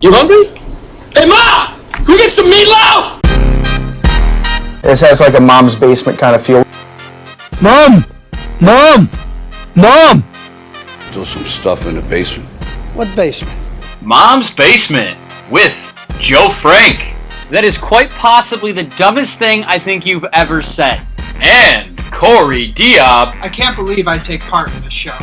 You hungry? Hey, Ma! Can we get some meatloaf? This has like a mom's basement kind of feel. Mom! Mom! Mom! Still some stuff in the basement. What basement? Mom's Basement with Joe Frank. That is quite possibly the dumbest thing I think you've ever said. And Corey Diab. I can't believe I take part in this show.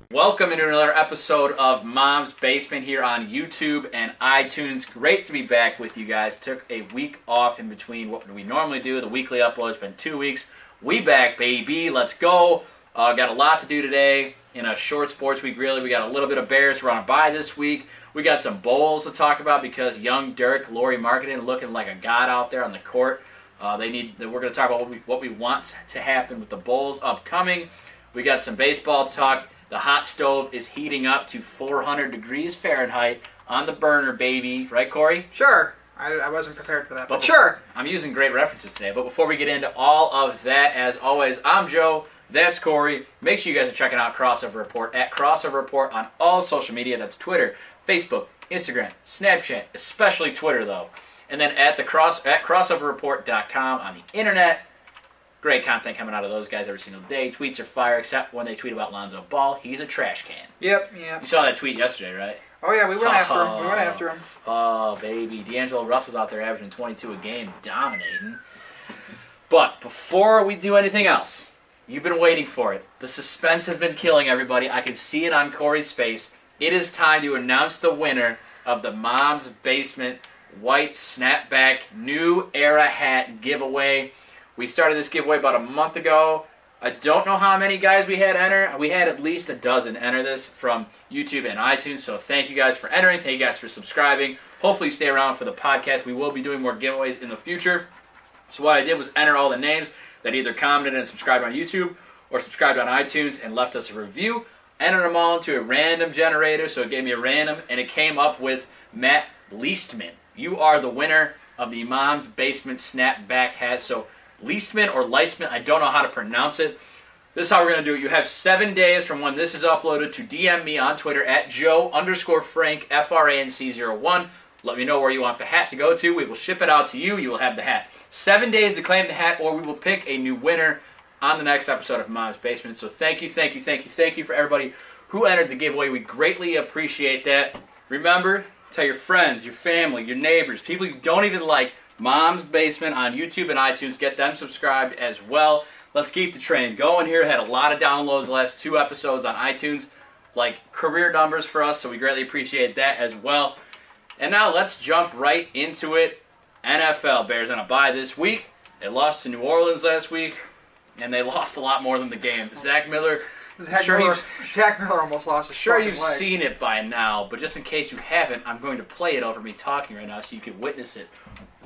Welcome into another episode of Mom's Basement here on YouTube and iTunes. Great to be back with you guys. Took a week off in between what we normally do. The weekly upload has been 2 weeks. We back, baby. Let's go. Got a lot to do today in a short sports week, really. We got a little bit of Bears. We're on a bye this week. We got some bowls to talk about because young Dirk, Laurie Marketing, looking like a god out there on the court. We're going to talk about what we want to happen with the bowls upcoming. We got some baseball talk. The hot stove is heating up to 400 degrees Fahrenheit on the burner, baby. Right, Corey? Sure. I wasn't prepared for that, but sure. I'm using great references today. But before we get into all of that, as always, I'm Joe. That's Corey. Make sure you guys are checking out Crossover Report at Crossover Report on all social media. That's Twitter, Facebook, Instagram, Snapchat, especially Twitter, though. And then at crossoverreport.com on the internet. Great content coming out of those guys every single day. Tweets are fire, except when they tweet about Lonzo Ball. He's a trash can. Yep. You saw that tweet yesterday, right? Oh, yeah, we went after him. Oh, baby. D'Angelo Russell's out there averaging 22 a game, dominating. But before we do anything else, you've been waiting for it. The suspense has been killing everybody. I can see it on Corey's face. It is time to announce the winner of the Mom's Basement White Snapback New Era Hat giveaway. We started this giveaway about a month ago. I don't know how many guys we had enter. We had at least a dozen enter this from YouTube and iTunes, so thank you guys for entering. Thank you guys for subscribing. Hopefully you stay around for the podcast. We will be doing more giveaways in the future. So what I did was enter all the names that either commented and subscribed on YouTube or subscribed on iTunes and left us a review. Entered them all into a random generator, so it gave me a random, and it came up with Matt Leastman. You are the winner of the Mom's Basement Snapback hat. So Leastman or Leistman, I don't know how to pronounce it. This is how we're going to do it. You have 7 days from when this is uploaded to DM me on Twitter at Joe_Frank, FRANC01. Let me know where you want the hat to go to. We will ship it out to you. You will have the hat. 7 days to claim the hat, or we will pick a new winner on the next episode of Mom's Basement. So thank you for everybody who entered the giveaway. We greatly appreciate that. Remember, tell your friends, your family, your neighbors, people you don't even like, Mom's Basement on YouTube and iTunes. Get them subscribed as well. Let's keep the train going here. Had a lot of downloads the last 2 episodes on iTunes. Like career numbers for us, so we greatly appreciate that as well. And now let's jump right into it. NFL Bears on a bye this week. They lost to New Orleans last week, and they lost a lot more than the game. Zach Miller almost lost his fucking leg. You've seen it by now, but just in case you haven't, I'm going to play it over me talking right now so you can witness it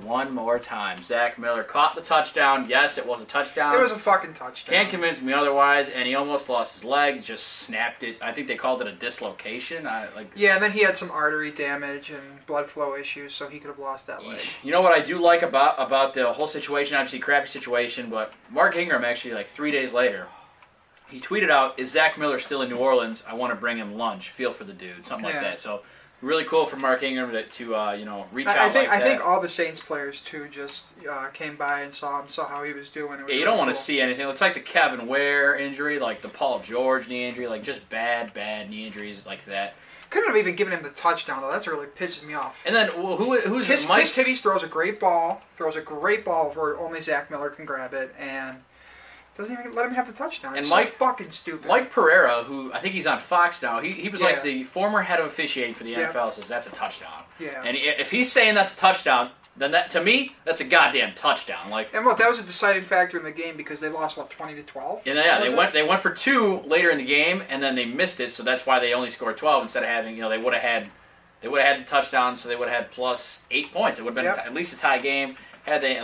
one more time. Zach Miller caught the touchdown. Yes, it was a touchdown. It was a fucking touchdown. Can't convince me otherwise, and he almost lost his leg, just snapped it. I think they called it a dislocation. Yeah, and then he had some artery damage and blood flow issues, so he could have lost that leg. You know what I do like about the whole situation, obviously crappy situation, but Mark Ingram actually, like 3 days later, he tweeted out, "Is Zach Miller still in New Orleans? I want to bring him lunch. Feel for the dude." Something like that. So really cool for Mark Ingram to reach out like that. I think all the Saints players, too, just came by and saw how he was doing. Yeah, you don't want to see anything. It's like the Kevin Ware injury, like the Paul George knee injury, like just bad knee injuries like that. Couldn't have even given him the touchdown, though. That's what really pisses me off. And then, who's Mike? Kiss Titties throws a great ball where only Zach Miller can grab it, and doesn't even let him have the touchdown. It's so fucking stupid. Mike Pereira, who I think he's on Fox now, he was like the former head of officiating for the NFL, says that's a touchdown. Yeah. And if he's saying that's a touchdown, then to me, that's a goddamn touchdown. And that was a deciding factor in the game because they lost 20-12. And they went for 2 later in the game, and then they missed it, so that's why they only scored 12 instead of having they would have had the touchdown, so they would have had plus 8 points. It would have been at least a tie game had they.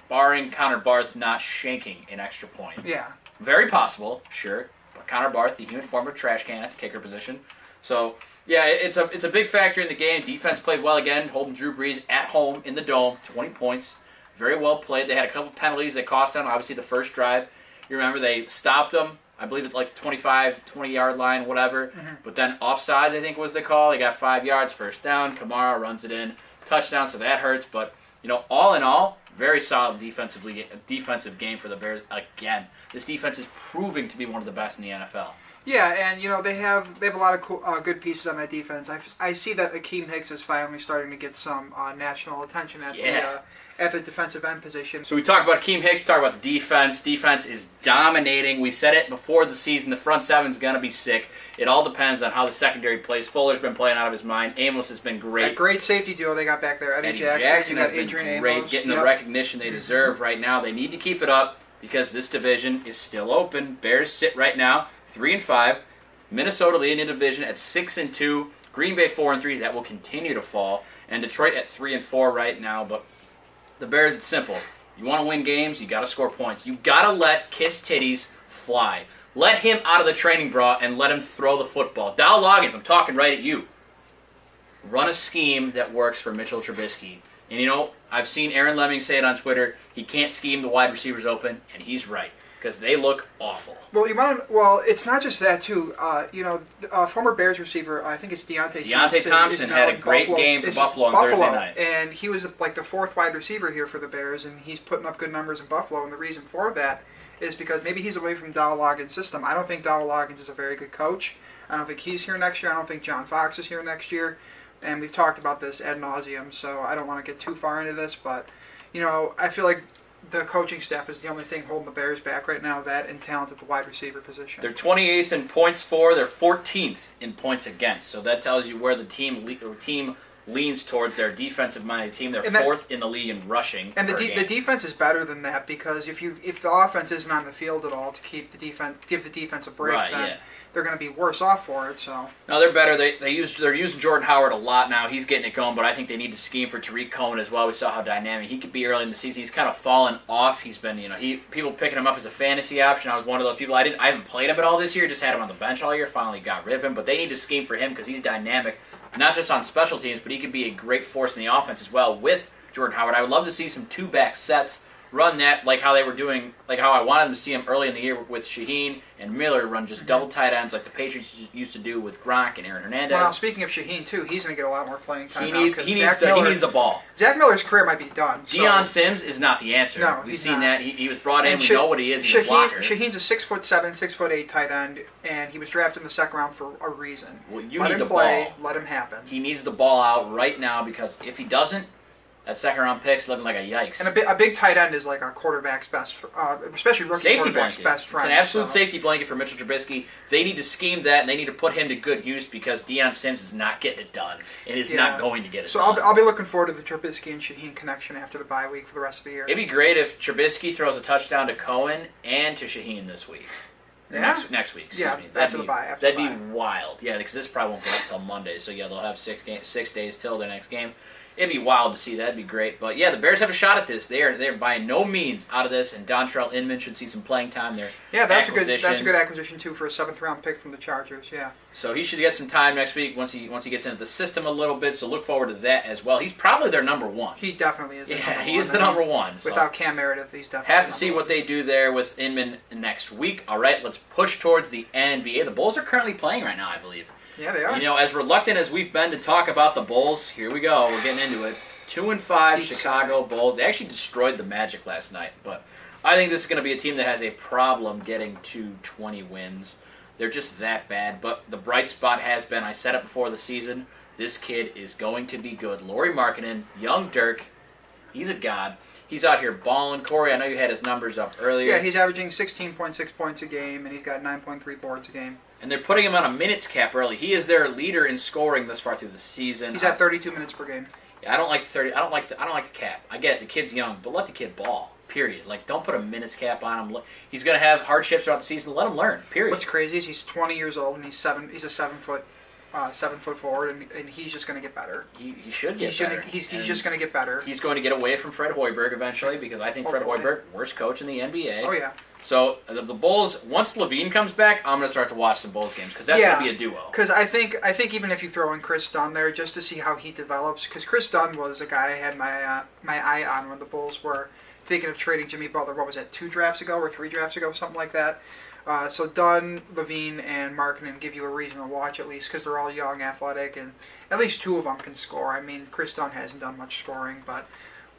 Barring Connor Barth not shanking an extra point. Yeah. Very possible, sure. But Connor Barth, the human form of trash can at the kicker position. So, yeah, it's a big factor in the game. Defense played well again, holding Drew Brees at home in the Dome, 20 points. Very well played. They had a couple penalties that cost them. Obviously, the first drive, you remember they stopped them. I believe it's like 25, 20-yard line, whatever. Mm-hmm. But then offsides, I think was the call. They got 5 yards, first down. Kamara runs it in, touchdown. So that hurts. But all in all, very solid defensive game for the Bears. Again, this defense is proving to be one of the best in the NFL. Yeah, and they have a lot of cool, good pieces on that defense. I see that Akeem Hicks is finally starting to get some national attention at the defensive end position. So we talked about Akeem Hicks, we talked about the defense. Defense is dominating. We said it before the season. The front seven's going to be sick. It all depends on how the secondary plays. Fuller's been playing out of his mind. Amos has been great. That great safety duo they got back there. Eddie Jackson has been Adrian great, Amos. getting the recognition they deserve right now. They need to keep it up because this division is still open. Bears sit right now 3-5. Minnesota leading the division at 6-2. Green Bay 4-3. That will continue to fall. And Detroit at 3-4 right now. But the Bears, it's simple. You want to win games, you got to score points. You got to let Kiss Titties fly. Let him out of the training bra and let him throw the football. Dow Loggins, I'm talking right at you. Run a scheme that works for Mitchell Trubisky. And I've seen Aaron Lemming say it on Twitter. He can't scheme the wide receivers open, and he's right. Because they look awful. Well, it's not just that too. Former Bears receiver, I think it's Deontay Thompson had a great game for Buffalo on Thursday night, and he was like the fourth wide receiver here for the Bears, and he's putting up good numbers in Buffalo. And the reason for that is because maybe he's away from Dow Loggins' system. I don't think Dow Loggins is a very good coach. I don't think he's here next year. I don't think John Fox is here next year. And we've talked about this ad nauseum, so I don't want to get too far into this, but I feel like the coaching staff is the only thing holding the Bears back right now, that and talent at the wide receiver position. They're 28th in points for. They're 14th in points against. So that tells you where the team leans towards their defensive-minded team. They're fourth in the league in rushing. And the defense is better than that because if the offense isn't on the field at all to give the defense a break, then they're going to be worse off for it. So no, they're better. They're using Jordan Howard a lot now. He's getting it going, but I think they need to scheme for Tariq Cohen as well. We saw how dynamic he could be early in the season. He's kind of fallen off. He's been people picking him up as a fantasy option. I was one of those people. I haven't played him at all this year. Just had him on the bench all year. Finally got rid of him, but they need to scheme for him because he's dynamic, not just on special teams, but he could be a great force in the offense as well with Jordan Howard. I would love to see some two-back sets. Run that like how they were doing, like how I wanted them to see them early in the year with Shaheen and Miller, run just double tight ends like the Patriots used to do with Gronk and Aaron Hernandez. Well, speaking of Shaheen, too, he's going to get a lot more playing time he needs the ball. Zach Miller's career might be done. Deion Sims is not the answer. No, We've seen that. He was brought in. We know what he is. He's a blocker. Shaheen's a 6'7", 6'8" tight end, and he was drafted in the second round for a reason. Well, you let need him the play, ball. let him happen. He needs the ball out right now because if he doesn't, that second-round pick's looking like a yikes. And a big tight end is like a quarterback's best, especially rookie safety quarterback's blanket. best friend. It's an absolute safety blanket for Mitchell Trubisky. They need to scheme that, and they need to put him to good use because Deion Sims is not getting it done and is not going to get it done. So I'll be looking forward to the Trubisky and Shaheen connection after the bye week for the rest of the year. It'd be great if Trubisky throws a touchdown to Cohen and to Shaheen this week. Yeah? Next week. After the bye. That'd be wild. Yeah, because this probably won't go up until Monday. So, they'll have 6 days till their next game. It'd be wild to see that. It'd be great. But, the Bears have a shot at this. They're by no means out of this, and Dontrell Inman should see some playing time there. Yeah, that's a good acquisition, too, for a 7th-round pick from the Chargers, yeah. So he should get some time next week once he gets into the system a little bit, so look forward to that as well. He's probably their number one. He definitely is. He is the number one. So without Cam Meredith, he's definitely have to see what they do there with Inman next week. All right, let's push towards the NBA. The Bulls are currently playing right now, I believe. Yeah, they are. As reluctant as we've been to talk about the Bulls, here we go. We're getting into it. 2-5 Chicago Bulls. They actually destroyed the Magic last night, but I think this is going to be a team that has a problem getting to 20 wins. They're just that bad, but the bright spot has been, I said it before the season, this kid is going to be good. Lauri Markkanen, young Dirk, he's a god. He's out here balling. Corey, I know you had his numbers up earlier. Yeah, he's averaging 16.6 points a game, and he's got 9.3 boards a game. And they're putting him on a minutes cap early. He is their leader in scoring thus far through the season. He's at 32 minutes per game. I don't like 30. I don't like the cap. I get it, the kid's young, but let the kid ball. Period. Don't put a minutes cap on him. He's going to have hardships throughout the season. Let him learn. Period. What's crazy is he's 20 years old and he's a 7 foot 7-foot forward, and he's just going to get better. He should get better. He's just going to get better. He's going to get away from Fred Hoiberg eventually because I think Fred Hopefully. Hoiberg, worst coach in the NBA. Oh, yeah. So the Bulls, once Levine comes back, I'm going to start to watch some Bulls games because that's going to be a duo. Because I think even if you throw in Chris Dunn there just to see how he develops, because Chris Dunn was a guy I had my eye on when the Bulls were thinking of trading Jimmy Butler. What was that, 2 drafts ago or 3 drafts ago, something like that. So Dunn, Levine, and Markkanen give you a reason to watch at least because they're all young, athletic, and at least 2 of them can score. I mean, Chris Dunn hasn't done much scoring, but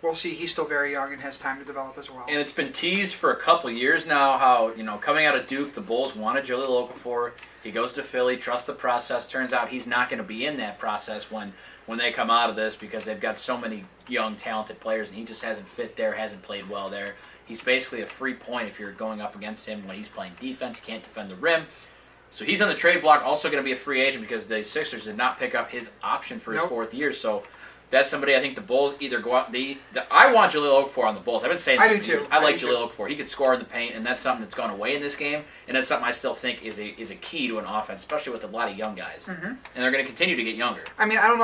we'll see. He's still very young and has time to develop as well. And it's been teased for a couple of years now how, coming out of Duke, the Bulls wanted Jahlil Okafor. He goes to Philly, trusts the process. Turns out he's not going to be in that process when they come out of this because they've got so many young, talented players, and he just hasn't fit there, hasn't played well there. He's basically a free point if you're going up against him when he's playing defense, can't defend the rim. So he's on the trade block, also going to be a free agent because the Sixers did not pick up his option for his 4th year. So that's somebody I think the Bulls either go out. I want Jahlil Okafor on the Bulls. I've been saying this for years. I like Jahlil Okafor. He could score in the paint, and that's something that's gone away in this game. And that's something I still think is a key to an offense, especially with a lot of young guys. Mm-hmm. And they're going to continue to get younger. I mean, I don't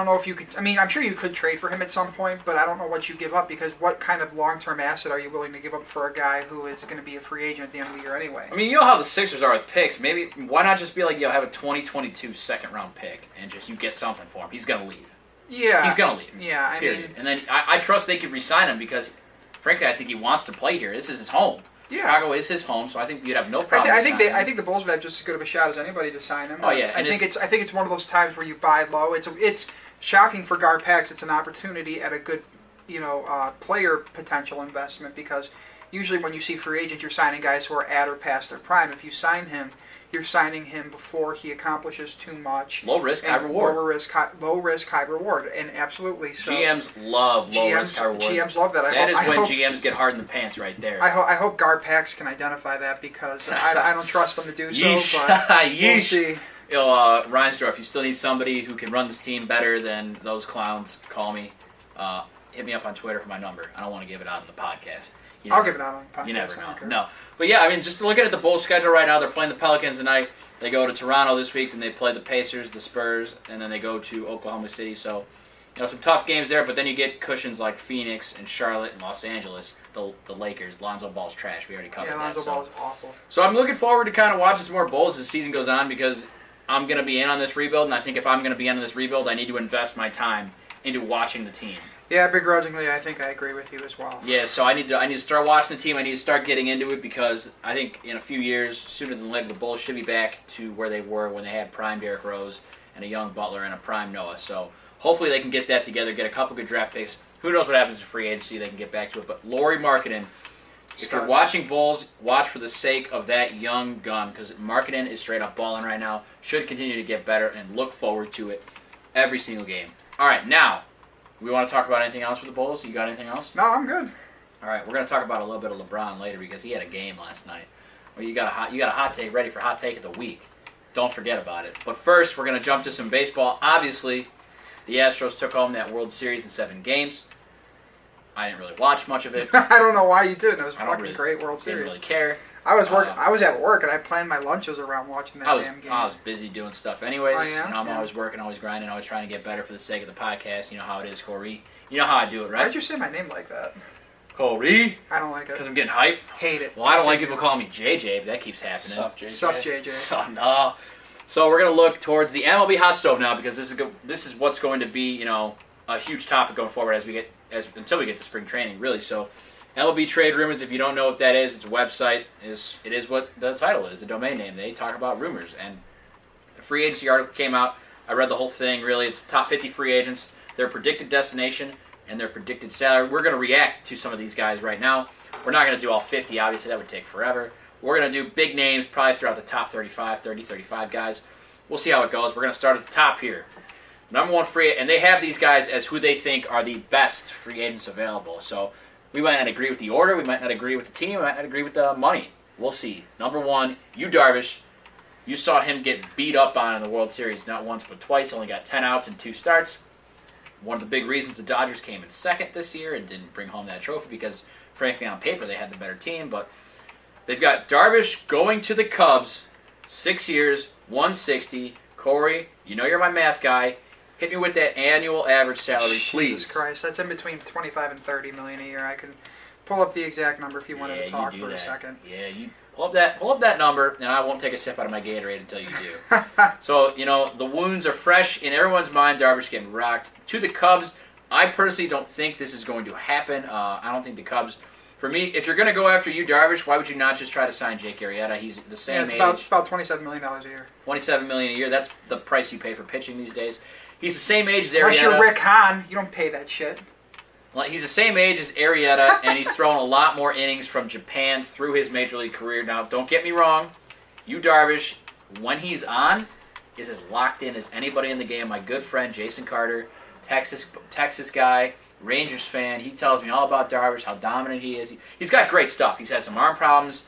know if you could. I mean, I'm sure you could trade for him at some point, but I don't know what you give up because what kind of long-term asset are you willing to give up for a guy who is going to be a free agent at the end of the year anyway? I mean, you know how the Sixers are with picks. Maybe why not just be like, have a 2022 second-round pick and just you get something for him. He's going to leave. Yeah. He's going to leave. Yeah, I mean... And then I trust they could re-sign him because, frankly, I think he wants to play here. This is his home. Yeah. Chicago is his home, so I think you'd have no problem. I think the Bulls would have just as good of a shot as anybody to sign him. Oh, yeah. I think it's one of those times where you buy low. It's shocking for Garpax. It's an opportunity at a good, player potential investment because usually when you see free agents, you're signing guys who are at or past their prime. If you sign him, you're signing him before he accomplishes too much. Low risk, high reward. Low risk, high reward, and absolutely. So GMs love low risk, high reward. GMs love that. That is when GMs get hard in the pants right there. I hope Garpax can identify that because I don't trust them to do so. Yeesh. But Yeesh. We'll see. Reinsdorf, you still need somebody who can run this team better than those clowns. Call me. Hit me up on Twitter for my number. I don't want to give it out on the podcast. I'll give it out on the podcast. You never know. No. But yeah, I mean, just looking at the Bulls' schedule right now, they're playing the Pelicans tonight. They go to Toronto this week, then they play the Pacers, the Spurs, and then they go to Oklahoma City. So, some tough games there, but then you get cushions like Phoenix and Charlotte and Los Angeles. The Lakers. Lonzo Ball's trash. We already covered that. Yeah, Lonzo Ball's awful. So I'm looking forward to kind of watching some more Bulls as the season goes on because I'm going to be in on this rebuild, and I think if I'm going to be in on this rebuild, I need to invest my time into watching the team. Yeah, begrudgingly, I think I agree with you as well. Yeah, so I need to start watching the team. I need to start getting into it because I think in a few years, sooner than later, the Bulls should be back to where they were when they had prime Derrick Rose and a young Butler and a prime Noah. So hopefully they can get that together, get a couple good draft picks. Who knows what happens in free agency? They can get back to it. But Lauri Markkanen, if you're watching Bulls, watch for the sake of that young gun because Markkanen is straight up balling right now. Should continue to get better and look forward to it every single game. All right, now. We want to talk about anything else with the Bulls? You got anything else? No, I'm good. All right, we're going to talk about a little bit of LeBron later because he had a game last night. Well, you got a hot take ready for hot take of the week. Don't forget about it. But first, we're going to jump to some baseball. Obviously, the Astros took home that World Series in 7 games. I didn't really watch much of it. I don't know why you didn't. It was a fucking great World Series. Didn't really care. I was at work, and I planned my lunches around watching that damn game. I was busy doing stuff anyways. Oh, yeah? I'm always working, always grinding, always trying to get better for the sake of the podcast. You know how it is, Corey. You know how I do it, right? Why'd you say my name like that? Corey? I don't like it. Because I'm getting hype? Hate it. Well, I don't like people calling me JJ, but that keeps happening. Sup, JJ? So, no. So we're going to look towards the MLB hot stove now because this is what's going to be, a huge topic going forward until we get to spring training, really. So MLB Trade Rumors, if you don't know what that is, it's a website. It is what the title is, the domain name. They talk about rumors. And the free agency article came out. I read the whole thing, really. It's top 50 free agents, their predicted destination, and their predicted salary. We're going to react to some of these guys right now. We're not going to do all 50. Obviously, that would take forever. We're going to do big names, probably throughout the top 35 guys. We'll see how it goes. We're going to start at the top here. Number one free, and they have these guys as who they think are the best free agents available. So we might not agree with the order, we might not agree with the team, we might not agree with the money. We'll see. Number one, Yu Darvish. You saw him get beat up on in the World Series, not once but twice. Only got 10 outs and 2 starts. One of the big reasons the Dodgers came in second this year and didn't bring home that trophy because, frankly, on paper they had the better team. But they've got Darvish going to the Cubs, 6 years, 160. Corey, you know you're my math guy. Hit me with that annual average salary, please. Jesus Christ, that's in between 25 and 30 million a year. I can pull up the exact number if you wanted to talk for a second. Yeah, you pull up that number, and I won't take a sip out of my Gatorade until you do. So, the wounds are fresh in everyone's mind. Darvish getting rocked. To the Cubs, I personally don't think this is going to happen. I don't think the Cubs, for me, if you're going to go after you, Darvish, why would you not just try to sign Jake Arrieta? He's the same age. It's about $27 million a year. $27 million a year. That's the price you pay for pitching these days. He's the same age as Arrieta. Unless you're Rick Hahn, you don't pay that shit. Well, he's the same age as Arrieta, and he's thrown a lot more innings from Japan through his major league career. Now, don't get me wrong. You, Darvish, when he's on, is as locked in as anybody in the game. My good friend Jason Carter, Texas guy, Rangers fan, he tells me all about Darvish, how dominant he is. He's got great stuff. He's had some arm problems.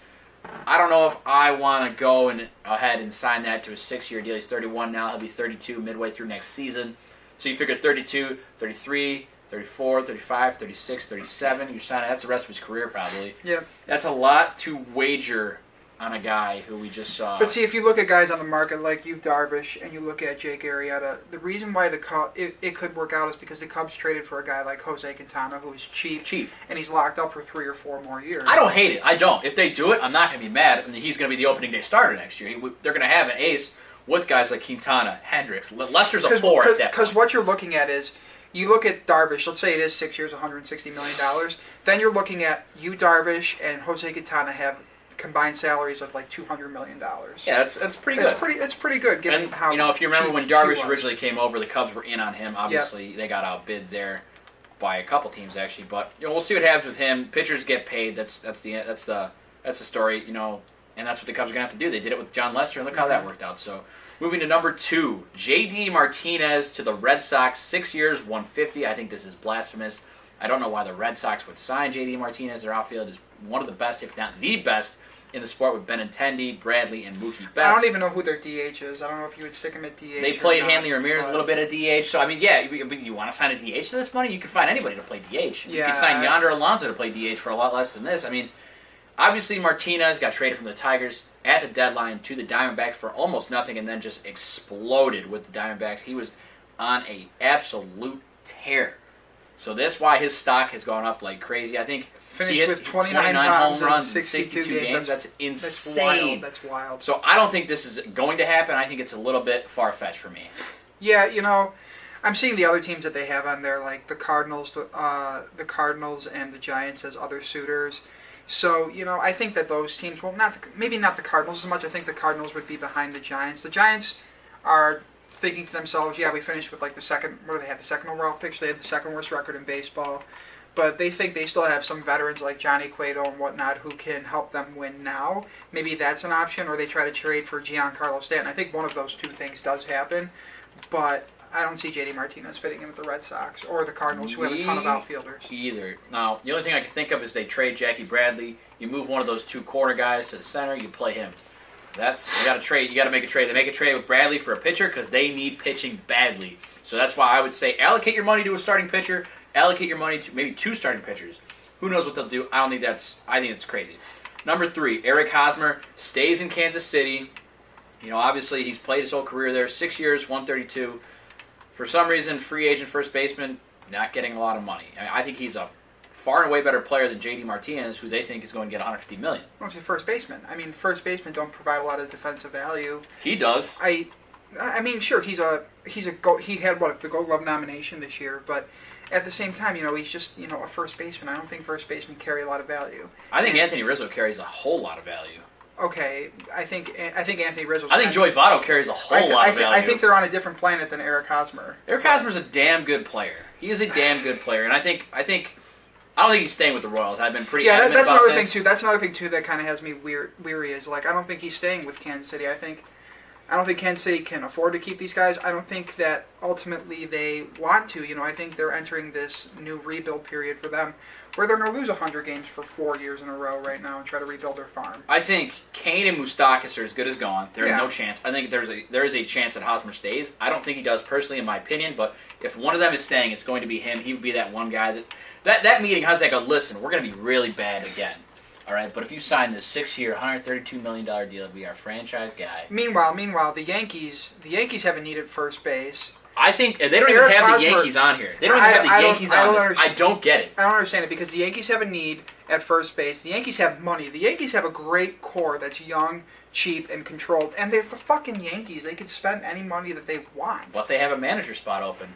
I don't know if I want to go ahead and sign that to a 6-year deal. He's 31 now. He'll be 32 midway through next season. So you figure 32, 33, 34, 35, 36, 37. You're signing. That's the rest of his career probably. Yeah. That's a lot to wager on a guy who we just saw. But see, if you look at guys on the market like you, Darvish, and you look at Jake Arrieta, the reason why it could work out is because the Cubs traded for a guy like Jose Quintana, who is cheap, and he's locked up for 3 or 4 more years. I don't hate it. I don't. If they do it, I'm not going to be mad. I mean, he's going to be the opening day starter next year. They're going to have an ace with guys like Quintana, Hendricks. Lester's a 4 at that point. Because what you're looking at is, you look at Darvish, let's say it is 6 years, $160 million, then you're looking at you, Darvish, and Jose Quintana have combined salaries of like $200 million. Yeah, that's pretty good. It's pretty good given how. If you remember when cheap Darvish he was. originally came over, the Cubs were in on him. Obviously, they got outbid there by a couple teams actually, but we'll see what happens with him. Pitchers get paid. That's the story. And that's what the Cubs are gonna have to do. They did it with John Lester, and look how that worked out. So, moving to number 2, J.D. Martinez to the Red Sox, 6 years, $150. I think this is blasphemous. I don't know why the Red Sox would sign J.D. Martinez. Their outfield is one of the best, if not the best, in the sport with Benintendi, Bradley, and Mookie Betts. I don't even know who their DH is. I don't know if you would stick him at DH. They played Hanley Ramirez a little bit at DH. So, you want to sign a DH to this money? You can find anybody to play DH. You can sign Yonder Alonso to play DH for a lot less than this. Obviously Martinez got traded from the Tigers at the deadline to the Diamondbacks for almost nothing and then just exploded with the Diamondbacks. He was on an absolute tear. So that's why his stock has gone up like crazy. I think finished with 29 home runs in 62 games. That's insane. That's wild. So I don't think this is going to happen. I think it's a little bit far-fetched for me. Yeah, I'm seeing the other teams that they have on there, like the Cardinals and the Giants as other suitors. So, I think that those teams, maybe not the Cardinals as much. I think the Cardinals would be behind the Giants. The Giants are thinking to themselves, we finished with like the second overall pick, so they have the second worst record in baseball. But they think they still have some veterans like Johnny Cueto and whatnot who can help them win now. Maybe that's an option, or they try to trade for Giancarlo Stanton. I think one of those two things does happen, but I don't see J.D. Martinez fitting in with the Red Sox or the Cardinals, who have a ton of outfielders. Either. Now, the only thing I can think of is they trade Jackie Bradley. You move one of those 2 corner guys to the center. You play him. You got to trade. You got to make a trade. They make a trade with Bradley for a pitcher because they need pitching badly. So that's why I would say allocate your money to a starting pitcher. Allocate your money to maybe 2 starting pitchers. Who knows what they'll do? I think it's crazy. Number 3, Eric Hosmer stays in Kansas City. Obviously he's played his whole career there. 6 years, $132. For some reason, free agent first baseman, not getting a lot of money. I think he's a far and away better player than J.D. Martinez, who they think is going to get $150 million. Well, he's a first baseman. First basemen don't provide a lot of defensive value. He does. Sure, he had the Gold Glove nomination this year, but at the same time, he's just a first baseman. I don't think first basemen carry a lot of value. I think Anthony Rizzo carries a whole lot of value. Okay, I think Anthony Rizzo. I think Joey Votto carries a whole lot of value. I think they're on a different planet than Eric Hosmer. Eric Hosmer's a damn good player. He is a damn good player, and I don't think he's staying with the Royals. I've been pretty adamant that's about another this. thing too. That's another thing too that kind of has me weary is I don't think he's staying with Kansas City. I don't think Kansas City can afford to keep these guys. I don't think that ultimately they want to. I think they're entering this new rebuild period for them, where they're going to lose 100 games for 4 years in a row right now and try to rebuild their farm. I think Kane and Moustakas are as good as gone. There is no chance. I think there is a chance that Hosmer stays. I don't think he does personally, in my opinion, but if one of them is staying, it's going to be him. He would be that one guy that meeting, how's that go? Listen, we're going to be really bad again. All right, but if you sign this 6-year, $132 million deal to be our franchise guy, Meanwhile, the Yankees have a need at first base. I think they don't even Eric have Hosmer, the Yankees on here. They don't even have the Yankees on this. I don't get it. I don't understand it because the Yankees have a need at first base. The Yankees have money. The Yankees have a great core that's young, cheap, and controlled. And they're the fucking Yankees. They can spend any money that they want. But they have a manager spot open.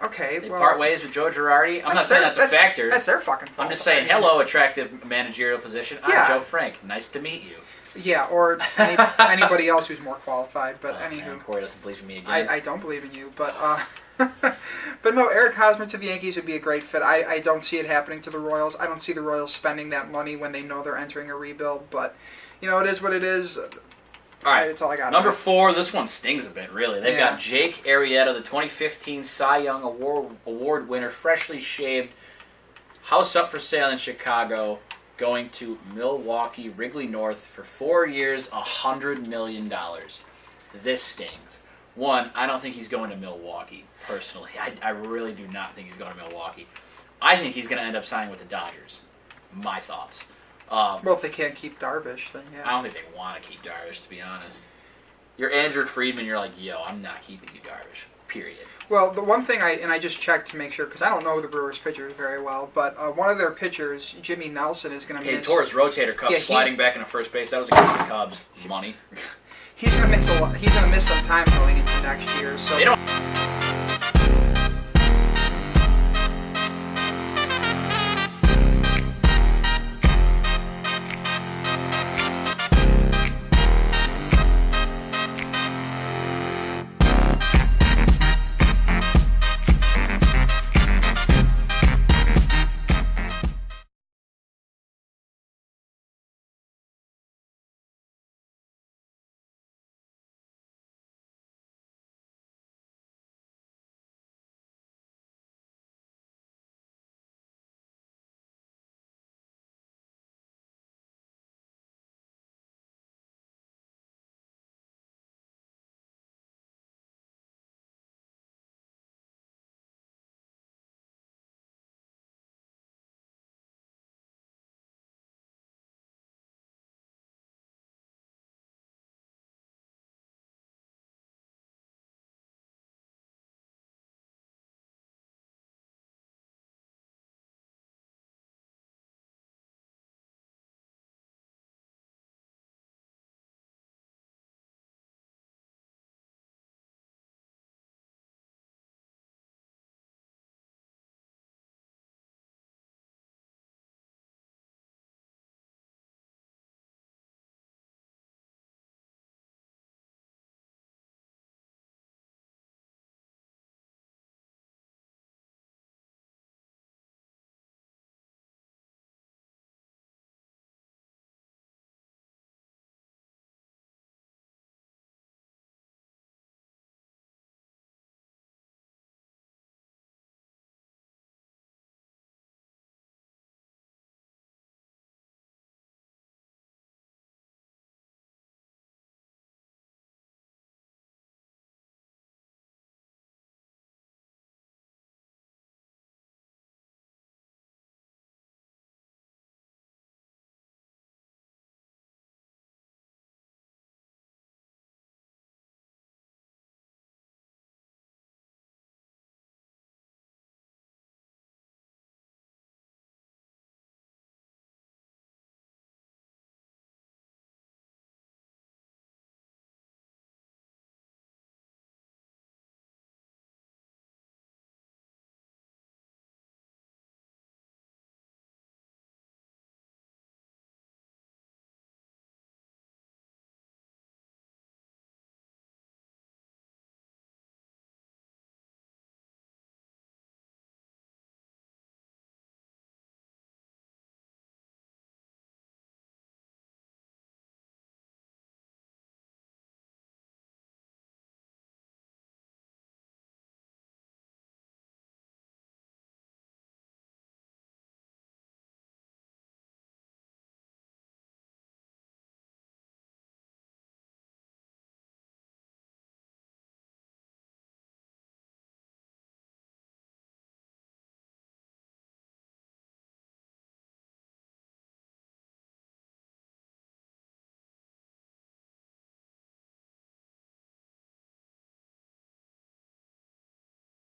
Okay, They well, part ways with Joe Girardi. I'm not saying that's a factor. That's their fucking fault. I'm just saying, hello, attractive managerial position. Yeah. I'm Joe Frank. Nice to meet you. Yeah, or anybody else who's more qualified. But Oh, anywho, man, Corey doesn't believe in me again. I don't believe in you. But but no, Eric Hosmer to the Yankees would be a great fit. I don't see it happening to the Royals. I don't see the Royals spending that money when they know they're entering a rebuild. But it is what it is. All right, that's all I got. Number 4, this one stings a bit, really. They've Yeah. got Jake Arrieta, the 2015 Cy Young Award winner, freshly shaved, house up for sale in Chicago, going to Milwaukee, Wrigley North for 4 years, $100 million. This stings. One, I don't think he's going to Milwaukee, personally. I really do not think he's going to Milwaukee. I think he's going to end up signing with the Dodgers. My thoughts. Well, if they can't keep Darvish, then yeah. I don't think they want to keep Darvish, to be honest. You're Andrew Friedman, you're like, yo, I'm not keeping you Darvish, period. Well, the one thing I just checked to make sure, because I don't know the Brewers pitchers very well, but one of their pitchers, Jimmy Nelson, is going to miss. He tore his rotator cuff Yeah, sliding back into first base. That was against the Cubs. Money. He's going to miss a lot. He's going to miss some time going into next year. So They don't.